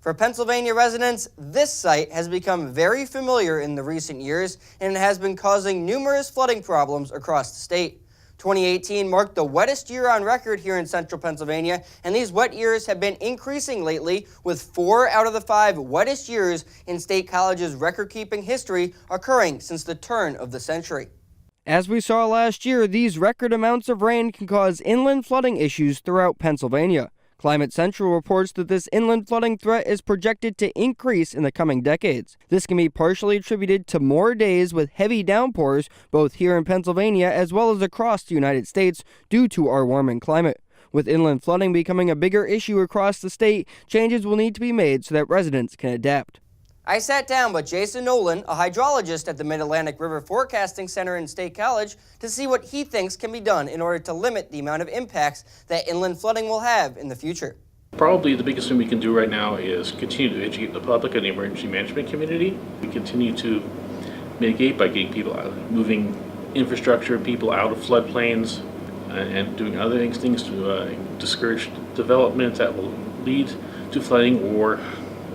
For Pennsylvania residents, this site has become very familiar in the recent years and has been causing numerous flooding problems across the state. 2018 marked the wettest year on record here in central Pennsylvania, and these wet years have been increasing lately, with 4 out of the 5 wettest years in State College's record-keeping history occurring since the turn of the century. As we saw last year, these record amounts of rain can cause inland flooding issues throughout Pennsylvania. Climate Central reports that this inland flooding threat is projected to increase in the coming decades. This can be partially attributed to more days with heavy downpours, both here in Pennsylvania as well as across the United States, due to our warming climate. With inland flooding becoming a bigger issue across the state, changes will need to be made so that residents can adapt. I sat down with Jason Nolan, a hydrologist at the Mid-Atlantic River Forecasting Center in State College, to see what he thinks can be done in order to limit the amount of impacts that inland flooding will have in the future. Probably the biggest thing we can do right now is continue to educate the public and the emergency management community. We continue to mitigate by getting people out, moving infrastructure, people out of floodplains, and doing other things to discourage development that will lead to flooding or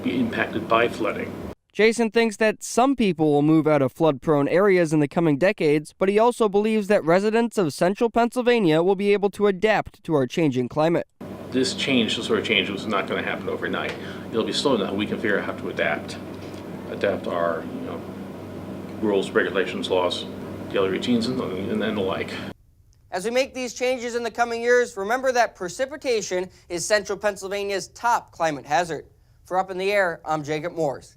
be impacted by flooding. Jason thinks that some people will move out of flood-prone areas in the coming decades, but he also believes that residents of central Pennsylvania will be able to adapt to our changing climate. This sort of change was not going to happen overnight. It'll be slow enough. We can figure out how to adapt our rules, regulations, laws, daily routines, and then the like. As we make these changes in the coming years, remember that precipitation is central Pennsylvania's top climate hazard. For Up in the Air, I'm Jacob Morse.